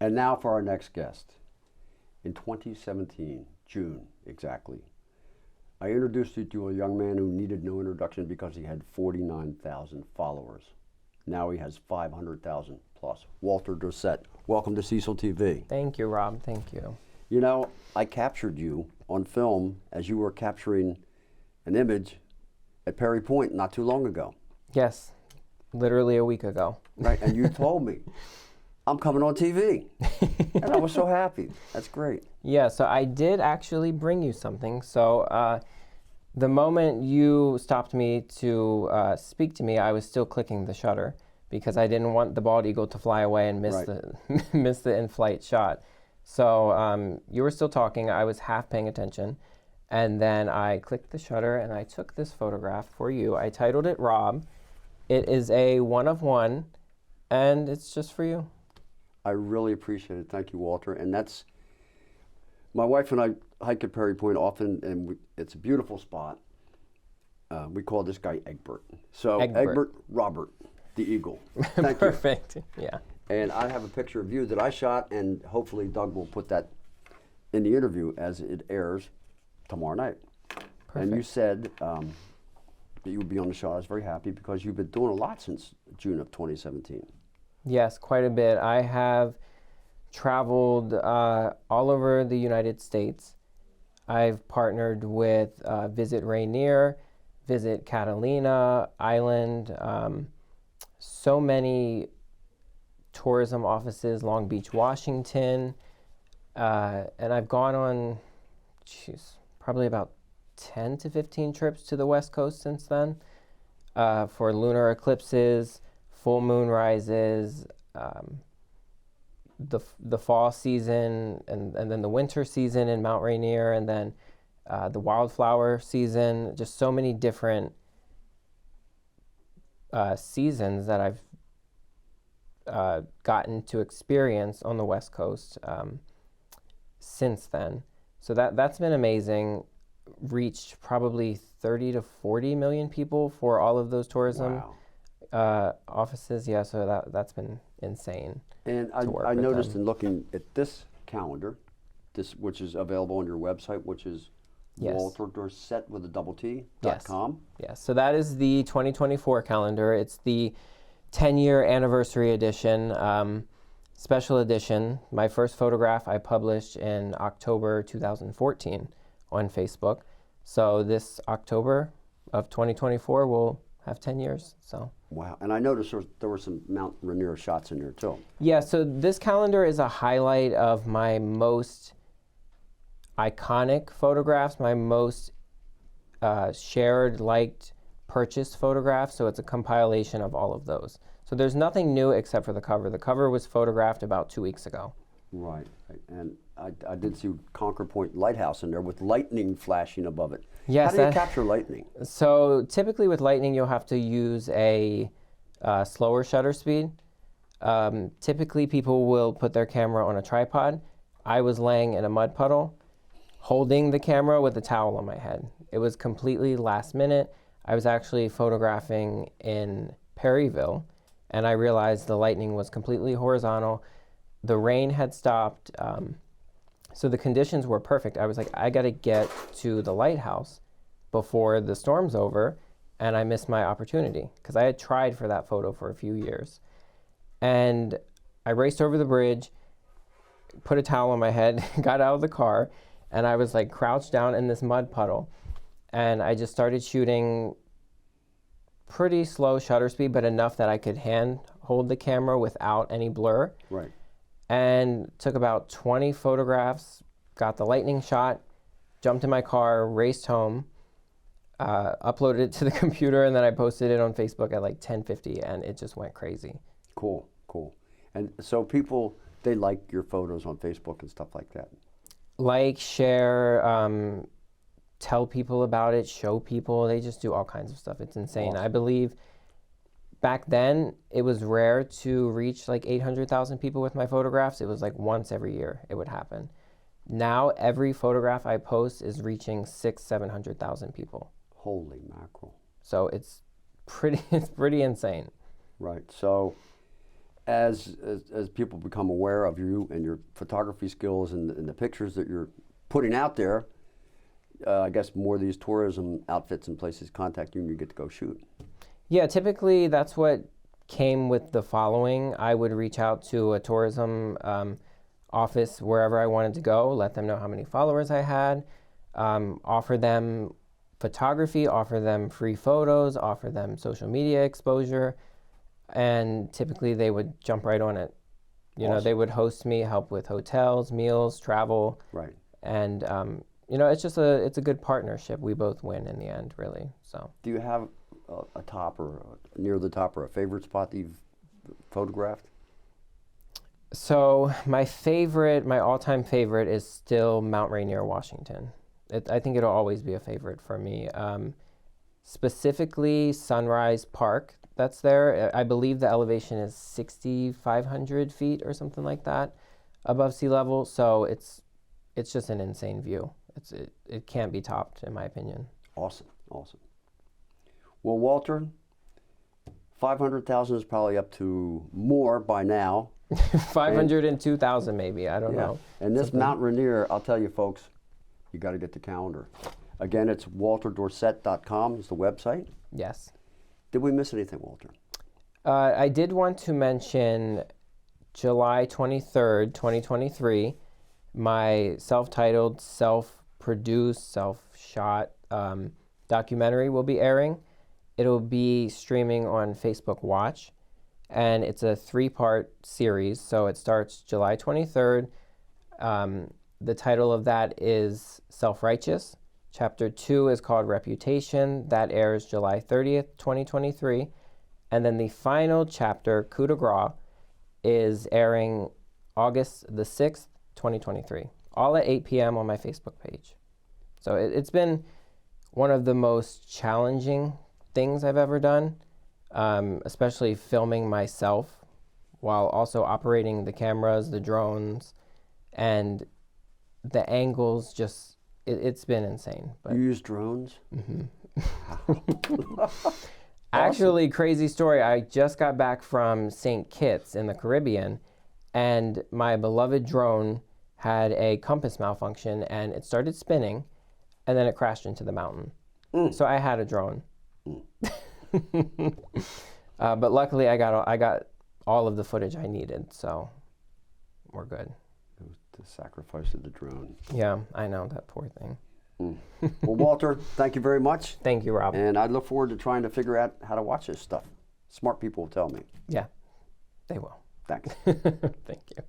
And now for our next guest. In 2017, June exactly, I introduced you to a young man who needed no introduction because he had 49,000 followers. Now he has 500,000 plus. Walter Dorsett, welcome to Cecil TV. Thank you, Rob. Thank you. You know, I captured you on film as you were capturing an image at Perry Point not too long ago. Yes, literally a week ago. Right, and you told me, I'm coming on TV. And I was so happy. That's great. Yeah, so I did actually bring you something. So the moment you stopped me to speak to me, I was still clicking the shutter because I didn't want the bald eagle to fly away and miss the miss the in-flight shot. So you were still talking. I was half paying attention. And then I clicked the shutter and I took this photograph for you. I titled it Rob. It is a one of one, and it's just for you. I really appreciate it. Thank you, Walter. And that's, my wife and I hike at Perry Point often, and it's a beautiful spot. We call this guy Egbert. So Egbert Robert, the eagle. Thank Perfect. Yeah. And I have a picture of you that I shot, and hopefully Doug will put that in the interview as it airs tomorrow night. Perfect. And you said that you would be on the show. I was very happy because you've been doing a lot since June of 2017. Yes, quite a bit. I have traveled all over the United States. I've partnered with Visit Rainier, Visit Catalina Island, so many tourism offices, Long Beach, Washington, and I've gone on, probably about 10 to 15 trips to the West Coast since then for lunar eclipses, full moon rises, the fall season, and then the winter season in Mount Rainier, and then the wildflower season. Just so many different seasons that I've gotten to experience on the West Coast since then. So that's been amazing. Reached probably 30 to 40 million people for all of those tourism offices. Yeah, so that's been insane. And I noticed in looking at this calendar, which is available on your website, which is Walter Dorsett with a double T.com. Yes, so that is the 2024 calendar. It's the 10-year anniversary edition, special edition. My first photograph I published in October 2014 on Facebook. So this October of 2024 will have 10 years. So. Wow, and I noticed there were some Mount Rainier shots in there too. Yeah, so this calendar is a highlight of my most iconic photographs, my most shared, liked, purchased photographs. So it's a compilation of all of those. So there's nothing new except for the cover. The cover was photographed about 2 weeks ago. Right, and I did see Conquer Point Lighthouse in there with lightning flashing above it. Yes. How do you capture lightning? So typically with lightning, you'll have to use a slower shutter speed. Typically people will put their camera on a tripod. I was laying in a mud puddle, holding the camera with a towel on my head. It was completely last minute. I was actually photographing in Perryville, and I realized the lightning was completely horizontal. The rain had stopped, so the conditions were perfect. I was like, I got to get to the lighthouse before the storm's over, and I missed my opportunity because I had tried for that photo for a few years. And I raced over the bridge, put a towel on my head, got out of the car, and I was like crouched down in this mud puddle. And I just started shooting pretty slow shutter speed, but enough that I could hand hold the camera without any blur. Right. And took about 20 photographs, got the lightning shot, jumped in my car, raced home, uploaded it to the computer, and then I posted it on Facebook at like 10:50, and it just went crazy. Cool. And so people, they like your photos on Facebook and stuff like that? Like, share, tell people about it, show people. They just do all kinds of stuff. It's insane. Awesome. I believe back then it was rare to reach like 800,000 people with my photographs. It was like once every year it would happen. Now every photograph I post is reaching 600,000-700,000 people. Holy mackerel. So it's pretty insane. Right. So, as people become aware of you and your photography skills and the pictures that you're putting out there, I guess more of these tourism outfits and places contact you and you get to go shoot. Yeah, typically that's what came with the following. I would reach out to a tourism office wherever I wanted to go, let them know how many followers I had, offer them photography, offer them free photos, offer them social media exposure, and typically they would jump right on it. You know, they would host me, help with hotels, meals, travel. Right. And, you know, it's a good partnership. We both win in the end, really. So. Do you have a top or near the top or a favorite spot that you've photographed? So my all-time favorite is still Mount Rainier, Washington. I think it'll always be a favorite for me. Specifically Sunrise Park that's there. I believe the elevation is 6,500 feet or something like that above sea level. So it's just an insane view. It can't be topped, in my opinion. Awesome. Well, Walter, 500,000 is probably up to more by now. 502,000 maybe, I don't know. And this Mount Rainier, I'll tell you folks, you got to get the calendar. Again, it's walterdorsett.com is the website. Yes. Did we miss anything, Walter? I did want to mention July 23rd, 2023, my self-titled, self-produced, self-shot documentary will be airing. It'll be streaming on Facebook Watch, and it's a 3-part series, so it starts July 23rd. The title of that is Self-Righteous. Chapter 2 is called Reputation. That airs July 30th, 2023. And then the final chapter, Coup de Grace, is airing August the 6th, 2023. All at 8 p.m. on my Facebook page. So it's been one of the most challenging things I've ever done, especially filming myself while also operating the cameras, the drones, and the angles just, it's been insane. But you use drones? Mm-hmm. Actually, crazy story. I just got back from St. Kitts in the Caribbean, and my beloved drone had a compass malfunction, and it started spinning, and then it crashed into the mountain. So I had a drone. But luckily, I got all of the footage I needed, so we're good. It was the sacrifice of the drone. Yeah, I know, that poor thing. Well, Walter, thank you very much. Thank you, Rob. And I look forward to trying to figure out how to watch this stuff. Smart people will tell me. Yeah, they will. Thanks. Thank you.